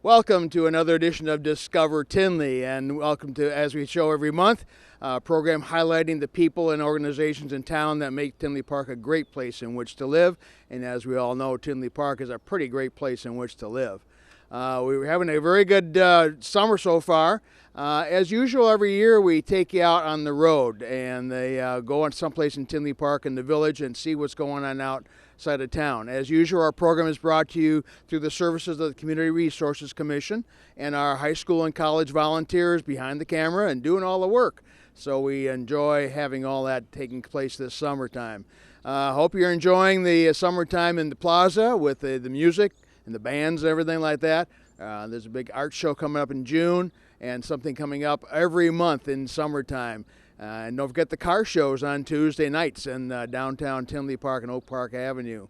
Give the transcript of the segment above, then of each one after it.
Welcome to another edition of Discover Tinley, and welcome to, as we show every month, a program highlighting the people and organizations in town that make Tinley Park a great place in which to live. And as we all know, Tinley Park is a pretty great place in which to live. We're having a very good summer so far. As usual, every year we take you out on the road, and they go on someplace in Tinley Park in the village and see what's going on outside of town. As usual, our program is brought to you through the services of the Community Resources Commission and our high school and college volunteers behind the camera and doing all the work. So we enjoy having all that taking place this summertime. Hope you're enjoying the summertime in the plaza with the music and the bands and everything like that. There's a big art show coming up in June and something coming up every month in summertime. And don't forget the car shows on Tuesday nights in downtown Tinley Park and Oak Park Avenue.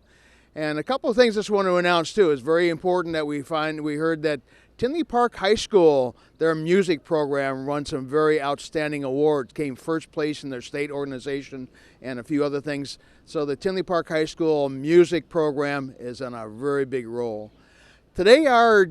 And a couple of things I just want to announce too. It's very important that we heard that Tinley Park High School, their music program, won some very outstanding awards, came first place in their state organization and a few other things. So the Tinley Park High School music program is on a very big role. Today our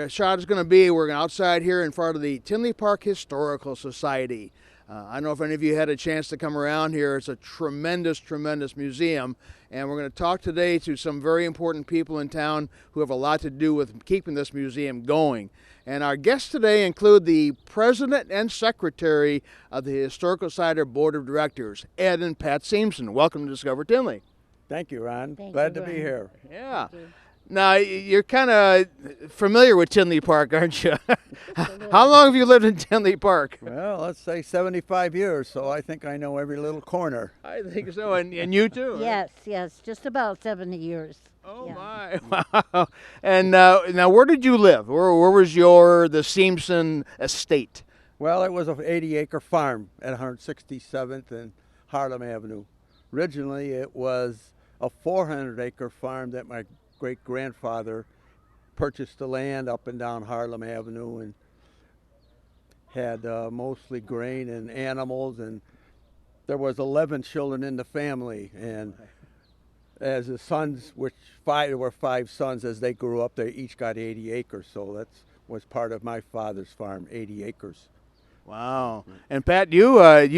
shot is going to be, we're outside here in front of the Tinley Park Historical Society. I don't know if any of you had a chance to come around here. It's a tremendous, tremendous museum. And we're going to talk today to some very important people in town who have a lot to do with keeping this museum going. And our guests today include the President and Secretary of the Historical Society Board of Directors, Ed and Pat Siemsen. Welcome to Discover Tinley. Thank you, Ron. Thank Glad you, to be Ron. here. Yeah. Now, you're kind of familiar with Tinley Park, aren't you? How long have you lived in Tinley Park? Well, let's say 75 years, so I think I know every little corner. I think so, and you too. Right? Yes, just about 70 years. Oh Yeah. my! Wow. And now, where did you live? Where was the Siemsen estate? Well, it was an 80-acre farm at 167th and Harlem Avenue. Originally, it was a 400-acre farm that my great-grandfather purchased the land up and down Harlem Avenue and had mostly grain and animals, and there was 11 children in the family, and as the sons, there were five sons, as they grew up, they each got 80 acres, so that was part of my father's farm, 80 acres. Wow! And Pat, you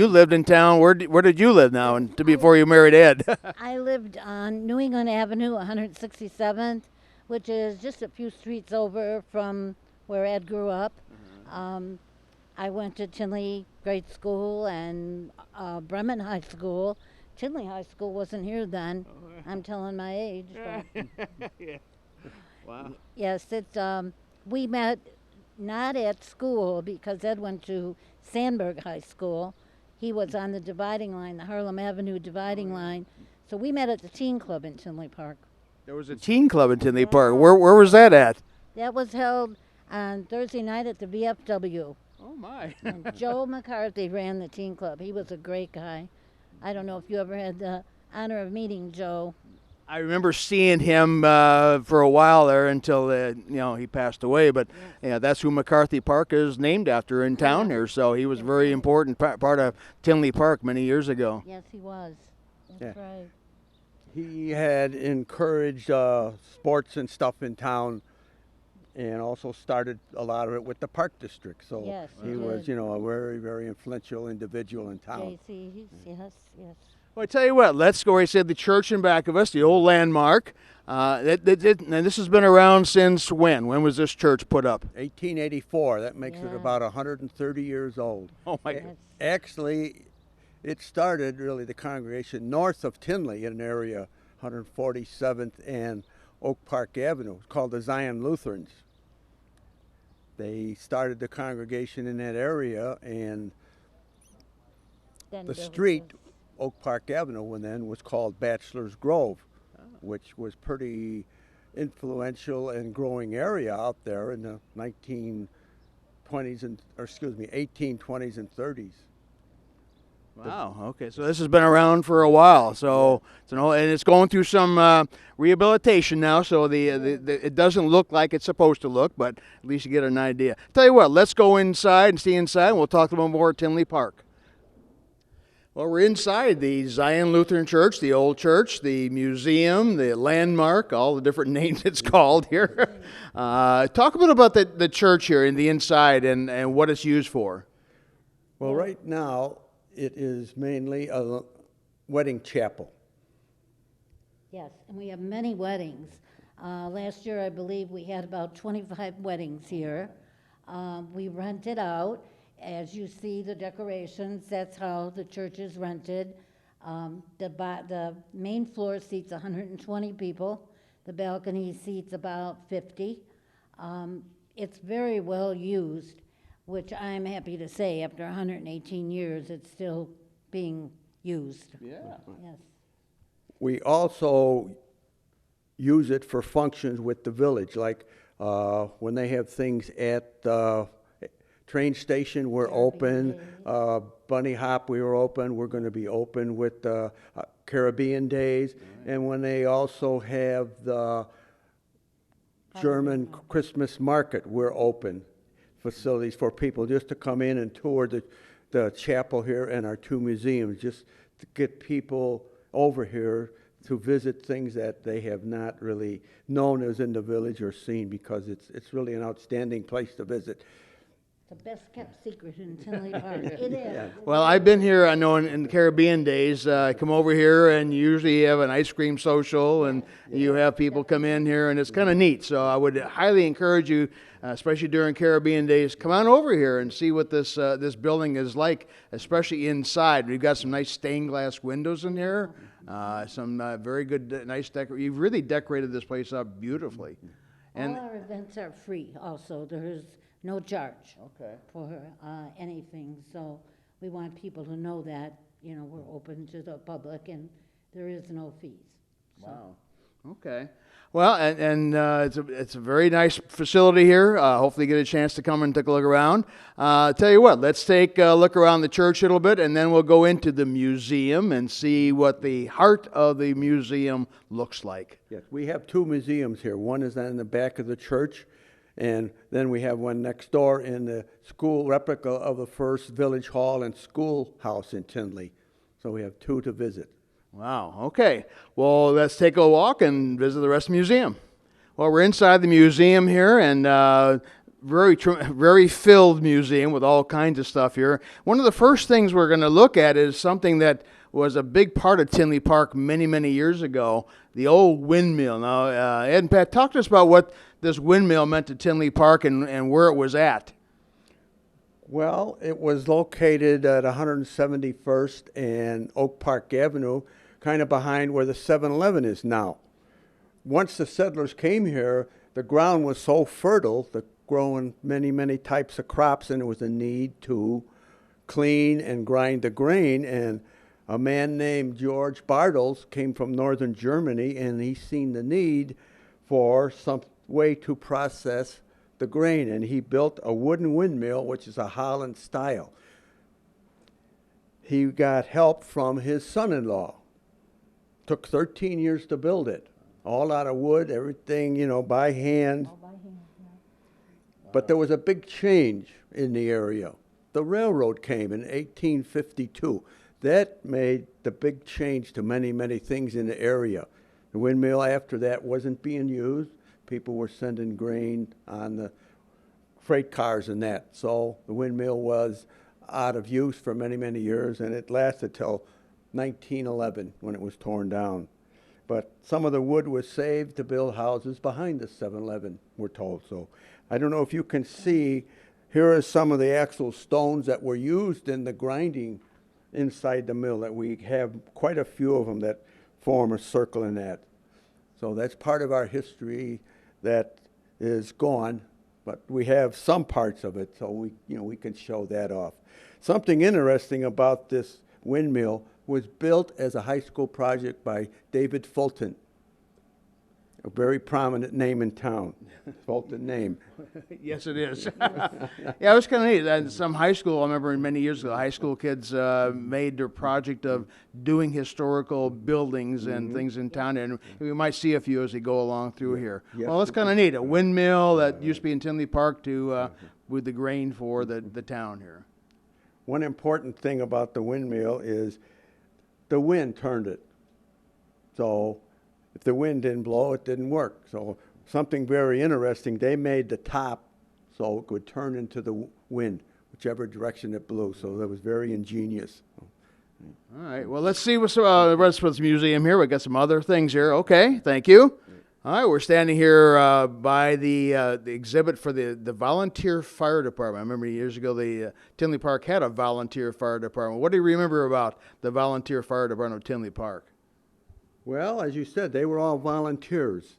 lived in town. Where did you live now? And before you married Ed? I lived on New England Avenue, 167th, which is just a few streets over from where Ed grew up. I went to Tinley Grade School and Bremen High School. Tinley High School wasn't here then. I'm telling my age. But Yeah. Wow. yes, we met not at school because Ed went to Sandburg High School. He was on the dividing line, the Harlem Avenue dividing line. So we met at the teen club in Tinley Park. There was a teen club in Tinley Park. Where was that at? That was held on Thursday night at the VFW. Oh my! And Joe McCarthy ran the teen club. He was a great guy. I don't know if you ever had the honor of meeting Joe. I remember seeing him for a while there until he passed away. But that's who McCarthy Park is named after in town here. So he was a very important part of Tinley Park many years ago. Yes, he was. That's right. He had encouraged sports and stuff in town, and also started a lot of it with the Park District. So Yes, he he was, did. a very, very influential individual in town. JC, yes. Well, I tell you what, let's go. I said the church in back of us, the old landmark. And this has been around since when? When was this church put up? 1884. That makes it Yeah. about 130 years old. Oh my! Yes. Actually, it started really the congregation north of Tinley in an area 147th and Oak Park Avenue. It's called the Zion Lutherans. They started the congregation in that area, and Then the Bill street, was- Oak Park Avenue, then was called Bachelor's Grove, which was pretty influential and growing area out there in the 1820s and 30s. Wow. Okay. So this has been around for a while. So and it's going through some rehabilitation now. So it doesn't look like it's supposed to look, but at least you get an idea. Tell you what, let's go inside and see inside. And we'll talk a little more at Tinley Park. Well, we're inside the Zion Lutheran Church, the old church, the museum, the landmark, all the different names it's called here. Talk a bit about the church here in the inside and what it's used for. Well, right now it is mainly a wedding chapel. Yes, and we have many weddings. Last year, I believe we had about 25 weddings here. We rent it out. As you see the decorations, that's how the church is rented. The main floor seats 120 people. The balcony seats about 50. It's very well used, which I'm happy to say, after 118 years, it's still being used. Yeah. Yes. We also use it for functions with the village, like when they have things at the train station, we're open. Bunny Hop, we were open. We're going to be open with the Caribbean Days. Right. And when they also have the German Christmas market, we're open. Facilities for people just to come in and tour the chapel here and our two museums, just to get people over here to visit things that they have not really known as in the village or seen, because it's really an outstanding place to visit. The best kept secret in Tinley Park. It is. Yeah. Well, I've been here, I know, in the Caribbean days. I come over here and usually you have an ice cream social and you have people come in here and it's kind of neat. So I would highly encourage you, especially during Caribbean days, come on over here and see what this building is like, especially inside. We've got some nice stained glass windows in here, some very good, nice decoration. You've really decorated this place up beautifully. And all our events are free also. There's no charge for anything. So we want people to know that, we're open to the public and there is no fees. So. Wow. Okay. Well, and it's a very nice facility here. Hopefully you get a chance to come and take a look around. Tell you what, let's take a look around the church a little bit, and then we'll go into the museum and see what the heart of the museum looks like. Yes, we have two museums here. One is in the back of the church, and then we have one next door in the school replica of the first village hall and schoolhouse in Tinley. So we have two to visit. Wow, okay. Well, let's take a walk and visit the rest of the museum. Well, we're inside the museum here, and very filled museum with all kinds of stuff here. One of the first things we're going to look at is something that was a big part of Tinley Park many, many years ago, the old windmill. Now, Ed and Pat, talk to us about what this windmill meant to Tinley Park and where it was at. Well, it was located at 171st and Oak Park Avenue, kind of behind where the 7-Eleven is now. Once the settlers came here, the ground was so fertile, growing many, many types of crops, and there was a need to clean and grind the grain. And a man named George Bartels came from northern Germany, and he seen the need for some way to process the grain, and he built a wooden windmill, which is a Holland style. He got help from his son-in-law. Took 13 years to build it, all out of wood, everything, by hand. All by hand, yeah. But there was a big change in the area. The railroad came in 1852. That made the big change to many, many things in the area. The windmill after that wasn't being used. People were sending grain on the freight cars and that. So the windmill was out of use for many, many years, and it lasted till 1911 when it was torn down. But some of the wood was saved to build houses behind the 7-Eleven, we're told. So I don't know if you can see, here are some of the actual stones that were used in the grinding inside the mill, that we have quite a few of them that form a circle in that. So that's part of our history that is gone, but we have some parts of it, so we can show that off. Something interesting about this windmill was built as a high school project by David Fulton, a very prominent name in town. Fulton name. Yes, it is. Yeah, it was kind of neat. Some high school, I remember many years ago, high school kids made their project of doing historical buildings and things in town, and we might see a few as we go along through here. Yes. Well, it's kind of neat. A windmill that used to be in Tinley Park to with the grain for the town here. one important thing about the windmill is the wind turned it. So if the wind didn't blow, it didn't work. So something very interesting, they made the top so it would turn into the wind, whichever direction it blew. So that was very ingenious. All right. Well, let's see what's the rest of this museum here. We got some other things here. Okay. Thank you. All right. We're standing here by the exhibit for the volunteer fire department. I remember years ago the Tinley Park had a volunteer fire department. What do you remember about the volunteer fire department of Tinley Park? Well, as you said, they were all volunteers.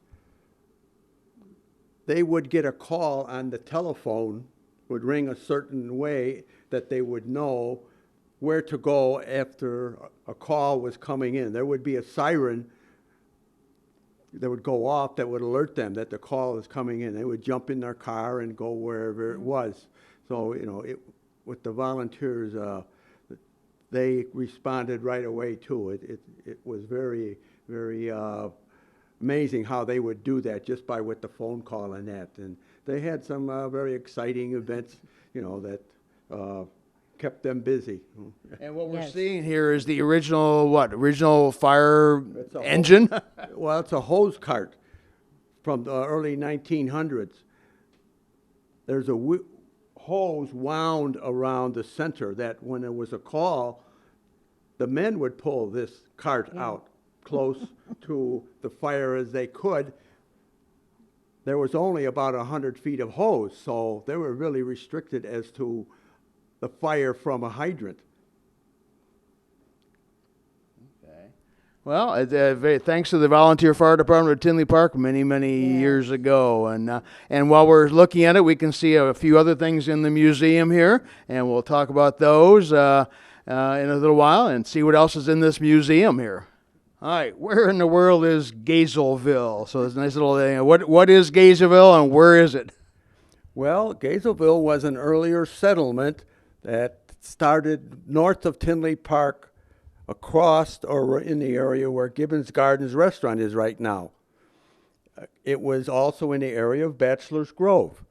They would get a call on the telephone, would ring a certain way that they would know where to go after a call was coming in. There would be a siren that would go off that would alert them that the call is coming in. They would jump in their car and go wherever it was. So, with the volunteers, they responded right away to it. It was very, very amazing how they would do that just by with the phone call and that. And they had some very exciting events, that kept them busy. And what we're Yes. seeing here is the original fire engine? Well, it's a hose cart from the early 1900s. There's a hose wound around the center that when there was a call, the men would pull this cart out close to the fire as they could. There was only about 100 feet of hose, so they were really restricted as to the fire from a hydrant. Okay. Well, thanks to the volunteer fire department of Tinley Park many, many Yeah. years ago. And while we're looking at it, we can see a few other things in the museum here, and we'll talk about those in a little while and see what else is in this museum here. All right, where in the world is Gazelville? So it's a nice little thing. What is Gazelville and where is it? Well, Gazelville was an earlier settlement that started north of Tinley Park, across or in the area where Gibbons Gardens restaurant is right now. It was also in the area of Bachelor's Grove.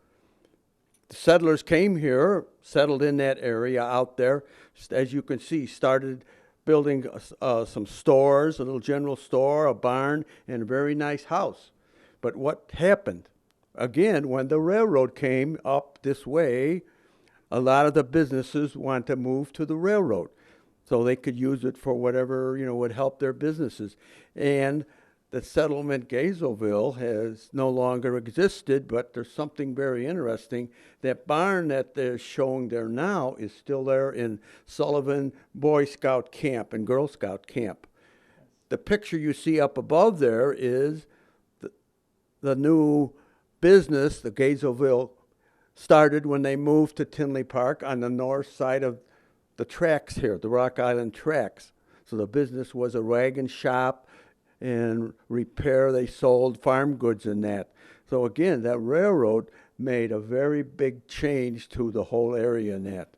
The settlers came here, settled in that area out there. As you can see, started building some stores, a little general store, a barn, and a very nice house. But what happened? Again, when the railroad came up this way, a lot of the businesses wanted to move to the railroad so they could use it for whatever, would help their businesses. And the settlement Gazelville has no longer existed, but there's something very interesting. That barn that they're showing there now is still there in Sullivan Boy Scout Camp and Girl Scout Camp. The picture you see up above there is the new business, the Gazelville, started when they moved to Tinley Park on the north side of the tracks here, the Rock Island tracks. So the business was a wagon shop and repair. They sold farm goods and that. So again, that railroad made a very big change to the whole area in that.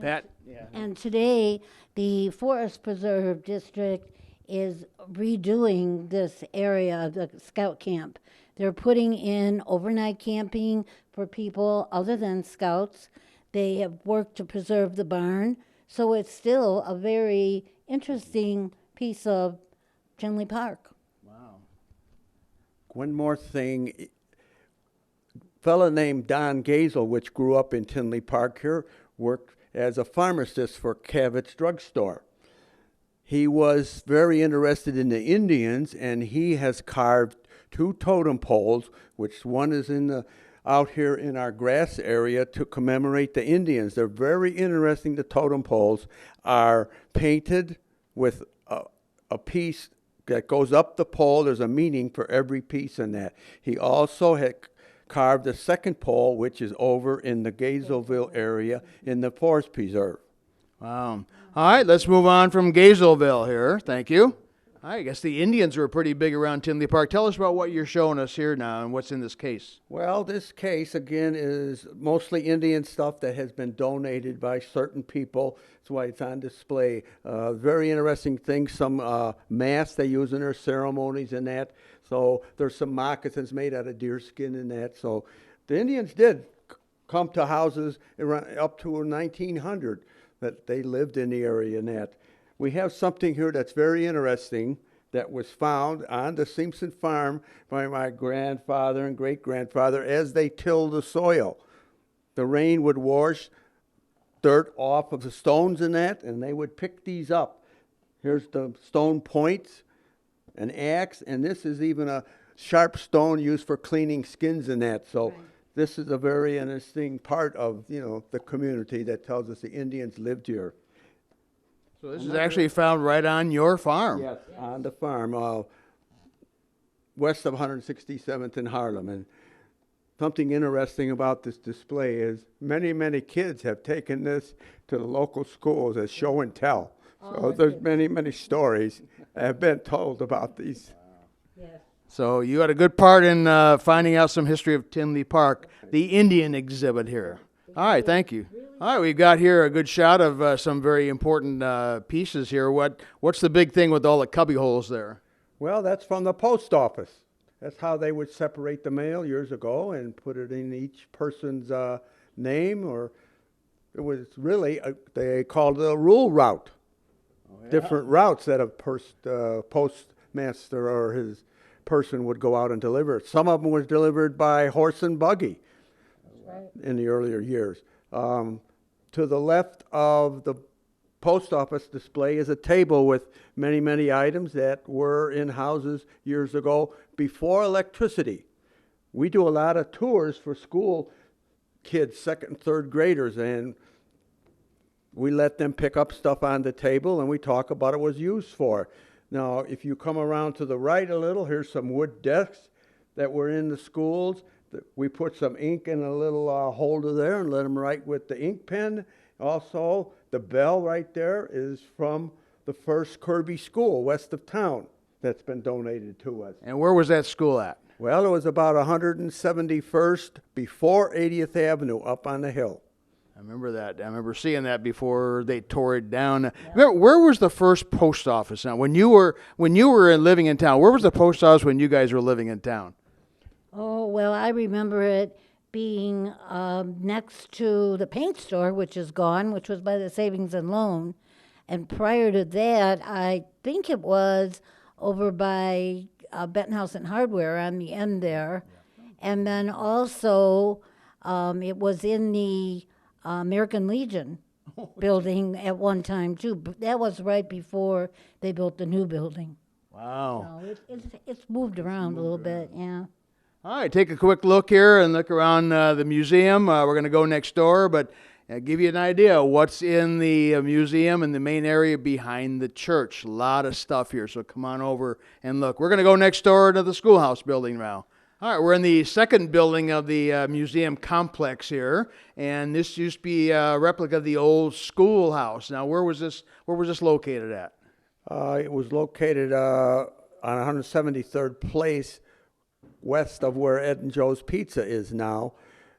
Pat? Yeah. And today, the Forest Preserve District is redoing this area of the scout camp. They're putting in overnight camping for people other than scouts. They have worked to preserve the barn. So it's still a very interesting piece of Tinley Park. Wow. One more thing. A fella named Don Gazel, which grew up in Tinley Park here, worked as a pharmacist for Cavitt's drugstore. He was very interested in the Indians, and he has carved 2 totem poles, which one is out here in our grass area to commemorate the Indians. They're very interesting. The totem poles are painted with a piece that goes up the pole. There's a meaning for every piece in that. He also had carved a second pole, which is over in the Gazelville area in the Forest Preserve. Wow. All right, let's move on from Gazelville here. Thank you. I guess the Indians were pretty big around Tinley Park. Tell us about what you're showing us here now and what's in this case. Well, this case, again, is mostly Indian stuff that has been donated by certain people. That's why it's on display. Very interesting things, some masks they use in their ceremonies and that. So there's some moccasins made out of deer skin and that. So the Indians did come to houses around, up to 1900 that they lived in the area and that. We have something here that's very interesting that was found on the Siemsen farm by my grandfather and great-grandfather as they tilled the soil. The rain would wash dirt off of the stones in that, and they would pick these up. Here's the stone points, an axe, and this is even a sharp stone used for cleaning skins and that. So this is a very interesting part of, the community that tells us the Indians lived here. So this is actually found right on your farm. Yes, on the farm, west of 167th in Harlem. And something interesting about this display is many, many kids have taken this to the local schools as show and tell. So there's many, many stories that have been told about these. Yes. So you had a good part in finding out some history of Tinley Park, the Indian exhibit here. All right, thank you. All right, we've got here a good shot of some very important pieces here. What's the big thing with all the cubby holes there? Well, that's from the post office. That's how they would separate the mail years ago and put it in each person's name, or it was really, they called it a rule route. Different routes that a postmaster or his person would go out and deliver. Some of them was delivered by horse and buggy in the earlier years. To the left of the post office display is a table with many, many items that were in houses years ago before electricity. We do a lot of tours for school kids, second and third graders, and we let them pick up stuff on the table and we talk about what it was used for. Now, if you come around to the right a little, here's some wood desks that were in the schools. We put some ink in a little holder there and let them write with the ink pen. Also, the bell right there is from the first Kirby school west of town that's been donated to us. And where was that school at? Well, it was about 171st before 80th Avenue up on the hill. I remember that. I remember seeing that before they tore it down. Yeah. Remember, where was the first post office now? When you were living in town, where was the post office when you guys were living in town? Oh, well, I remember it being next to the paint store, which is gone, which was by the Savings and Loan. And prior to that, I think it was over by Benton House and Hardware on the end there. Yeah. And then also it was in the American Legion building at one time, too. But that was right before they built the new building. Wow. So it's moved around a little bit, yeah. All right, take a quick look here and look around the museum. We're going to go next door, but give you an idea what's in the museum and the main area behind the church. A lot of stuff here, so come on over and look. We're going to go next door to the Schoolhouse building now. All right, we're in the second building of the museum complex here, and this used to be a replica of the old Schoolhouse. Now, where was this located at? It was located on 173rd Place, west of where Ed and Joe's Pizza is now.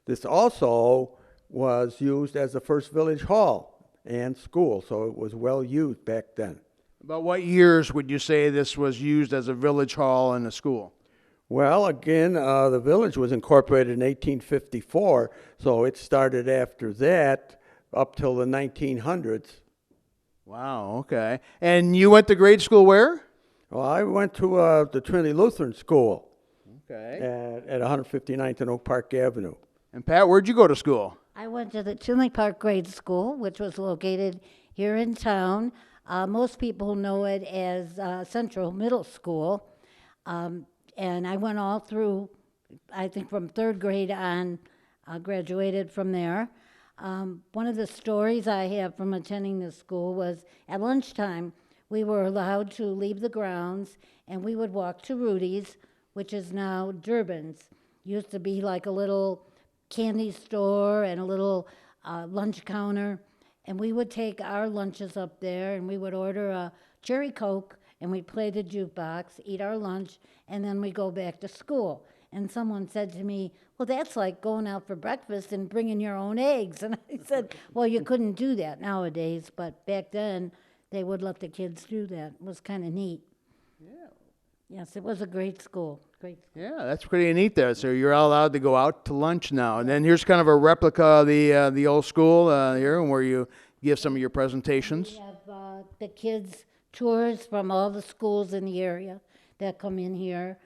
This also was used as the first village hall and school, so it was well used back then. About what years would you say this was used as a village hall and a school? Well, again, the village was incorporated in 1854, so it started after that up till the 1900s. Wow, okay. And you went to grade school where? Well, I went to the Trinity Lutheran School. Okay. At 159th and Oak Park Avenue. And Pat, where'd you go to school? I went to the Tinley Park Grade School, which was located here in town. Most people know it as Central Middle School. And I went all through, I think from third grade on, graduated from there. One of the stories I have from attending this school was at lunchtime, we were allowed to leave the grounds and we would walk to Rudy's, which is now Durbin's. Used to be like a little candy store and a little lunch counter. And we would take our lunches up there and we would order a cherry Coke and we'd play the jukebox, eat our lunch, and then we'd go back to school. And someone said to me, well, that's like going out for breakfast and bringing your own eggs. And I said, well, you couldn't do that nowadays, but back then they would let the kids do that. It was kind of neat. Yeah. Yes, it was a great school. Great. Yeah, that's pretty neat there. So you're allowed to go out to lunch now. And then here's kind of a replica of the old school here, where you give some of your presentations. We have the kids tours from all the schools in the area that come in here.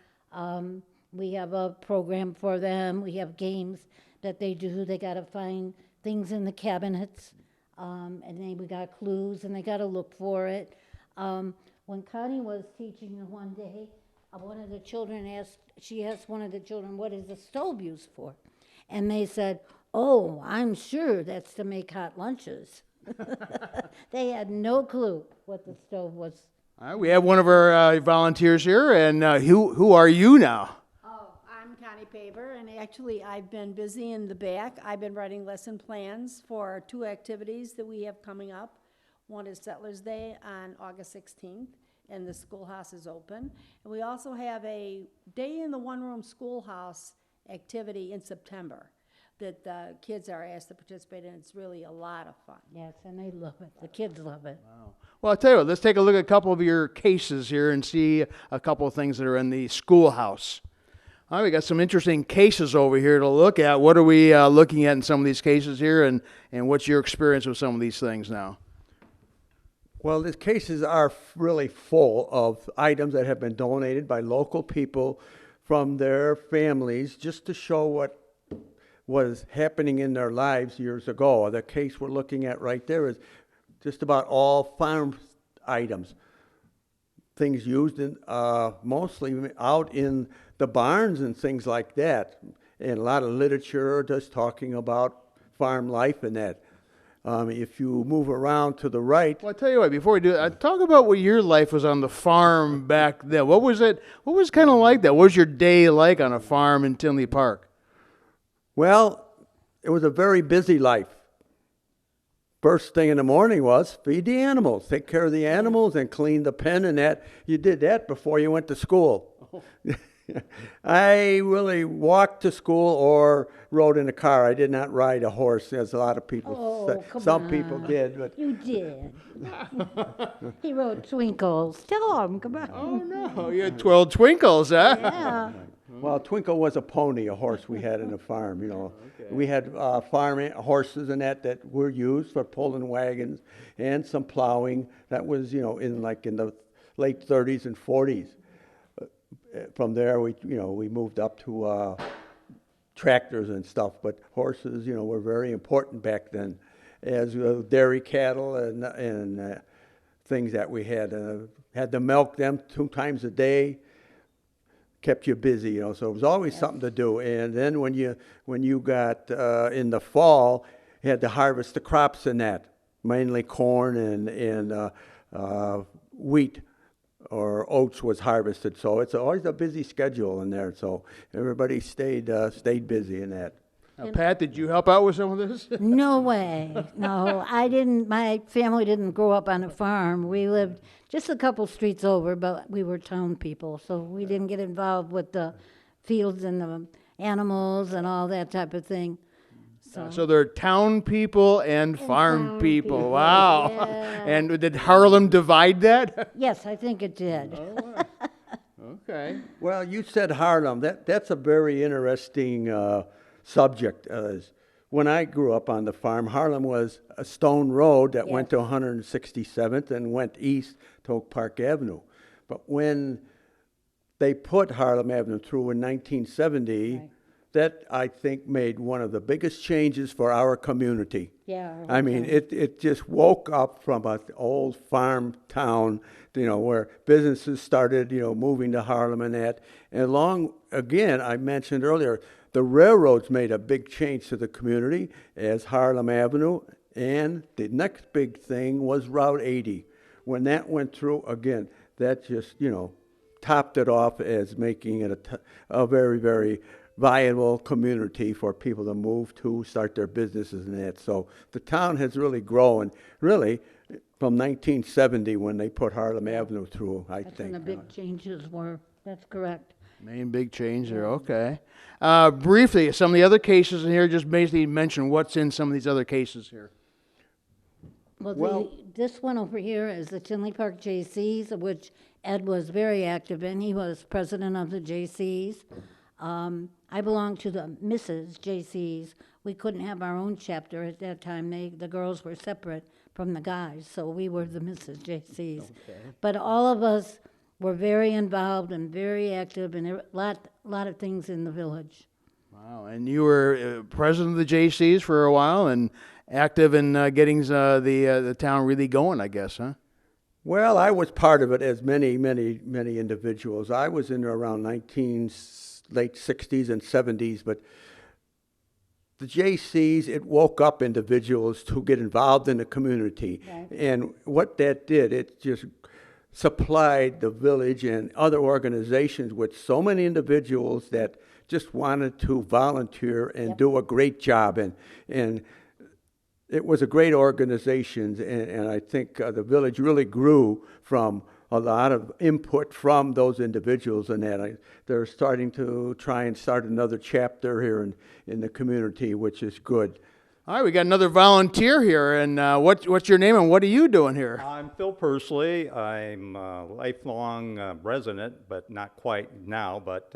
We have a program for them. We have games that they do. They got to find things in the cabinets, and then we got clues, and they got to look for it. When Connie was teaching one day, one of the children asked one of the children, what is the stove used for? And they said, oh, I'm sure that's to make hot lunches. They had no clue what the stove was. All right, we have one of our volunteers here, and who are you now? Oh, I'm Connie Paver, and actually I've been busy in the back. I've been writing lesson plans for 2 activities that we have coming up. One is Settlers Day on August 16th, and the schoolhouse is open. And we also have a day in the one-room schoolhouse activity in September that the kids are asked to participate in. It's really a lot of fun. Yes, and they love it. The kids love it. Wow. Well, I'll tell you what, let's take a look at a couple of your cases here and see a couple of things that are in the schoolhouse. All right, we got some interesting cases over here to look at. What are we looking at in some of these cases here, and what's your experience with some of these things now? Well, these cases are really full of items that have been donated by local people from their families just to show what was happening in their lives years ago. The case we're looking at right there is just about all farm items, things used in mostly out in the barns and things like that, and a lot of literature just talking about farm life and that. If you move around to the right. Well, I'll tell you what, before we do that, talk about what your life was on the farm back then. What was it? What was kind of like that? What was your day like on a farm in Tinley Park? Well, it was a very busy life. First thing in the morning was feed the animals, take care of the animals and clean the pen and that. You did that before you went to school. Oh. I really walked to school or rode in a car. I did not ride a horse, as a lot of people say. Some people did. But You did. He rode Twinkles. Tell him, come on. Oh, no. You had 12 twinkles, huh? Yeah. Well, Twinkle was a pony, a horse we had in the farm, you know. Okay. We had farm horses and that were used for pulling wagons and some plowing. That was, you know, in the late 30s and 40s. From there, we moved up to tractors and stuff. But horses, you know, were very important back then, as dairy cattle and things that we had. Had to milk them 2 times a day. Kept you busy, you know. So it was always something to do. And then when you got in the fall, you had to harvest the crops in that, mainly corn and wheat. Or oats was harvested, so it's always a busy schedule in there. So everybody stayed busy in that. Now, Pat, did you help out with some of this? No way. No, I didn't. My family didn't grow up on a farm. We lived just a couple streets over, but we were town people, so we didn't get involved with the fields and the animals and all that type of thing. So they're town people and farm people. Wow. Yeah. And did Harlem divide that? Yes, I think it did. Oh, okay. Well, you said Harlem. That's a very interesting subject. When I grew up on the farm, Harlem was a stone road that went to 167th and went east to Oak Park Avenue. But when they put Harlem Avenue through in 1970, right. That, I think, made one of the biggest changes for our community. Yeah. I mean, it just woke up from an old farm town, you know, where businesses started, you know, moving to Harlem and that. And again, I mentioned earlier, the railroads made a big change to the community as Harlem Avenue. And the next big thing was Route 80. When that went through, again, that just, you know, topped it off as making it a very, very viable community for people to move to, start their businesses and that. So the town has really grown, really, from 1970 when they put Harlem Avenue through, I think. That's when the big changes were. That's correct. Main big change there, okay. Briefly, some of the other cases in here, just basically mention what's in some of these other cases here. Well, this one over here is the Tinley Park JCs, which Ed was very active in. He was president of the JCs. I belonged to the Mrs. JCs. We couldn't have our own chapter at that time. The girls were separate from the guys, so we were the Mrs. JCs. Okay. But all of us were very involved and very active in a lot of things in the village. Wow, and you were president of the JCs for a while and active in getting the town really going, I guess, huh? Well, I was part of it, as many individuals. I was in around late 60s and 70s, but the JCs, it woke up individuals to get involved in the community. Right. And what that did, it just supplied the village and other organizations with so many individuals that just wanted to volunteer and Yep. do a great job. And it was a great organization, and I think the village really grew from a lot of input from those individuals, and that they're starting to try and start another chapter here in the community, which is good. All right, we got another volunteer here, and what's your name and what are you doing here? I'm Phil Pursley. I'm a lifelong resident, but not quite now, but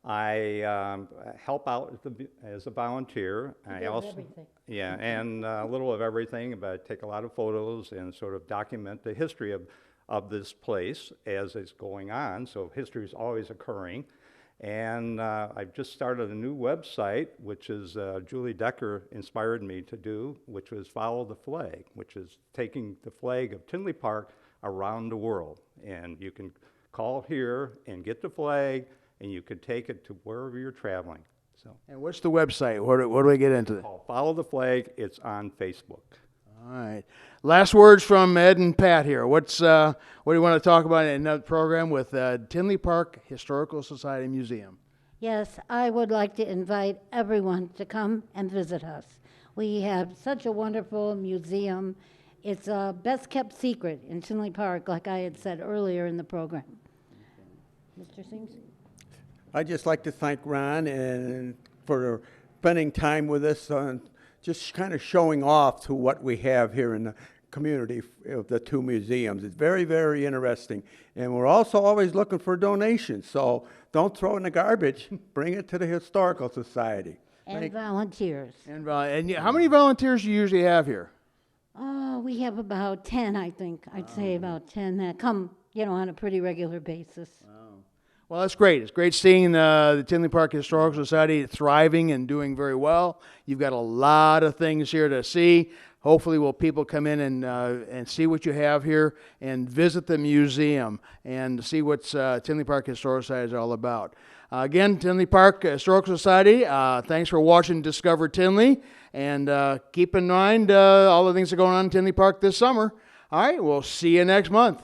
I help out as a volunteer. I also, everything. yeah, and a little of everything, but I take a lot of photos and sort of document the history of this place as it's going on. So history is always occurring. And I've just started a new website, which is Julie Decker inspired me to do, which was Follow the Flag, which is taking the flag of Tinley Park around the world. And you can call here and get the flag, and you can take it to wherever you're traveling. So And what's the website? What do we get into? Follow the Flag. It's on Facebook. All right. Last words from Ed and Pat here. What do you want to talk about in that program with Tinley Park Historical Society Museum? Yes, I would like to invite everyone to come and visit us. We have such a wonderful museum. It's a best kept secret in Tinley Park, like I had said earlier in the program. Mr. Siemsen? I'd just like to thank Ron and for spending time with us on just kind of showing off to what we have here in the community of the two museums. It's very, very interesting. And we're also always looking for donations, so don't throw it in the garbage. Bring it to the Historical Society. And volunteers. And how many volunteers do you usually have here? Oh, we have about 10, I think. I'd say about 10 that come, on a pretty regular basis. Well, that's great. It's great seeing the Tinley Park Historical Society thriving and doing very well. You've got a lot of things here to see. Hopefully, people come in and see what you have here and visit the museum and see what Tinley Park Historical Society is all about. Again, Tinley Park Historical Society, thanks for watching Discover Tinley. And keep in mind all the things that are going on in Tinley Park this summer. All right, we'll see you next month.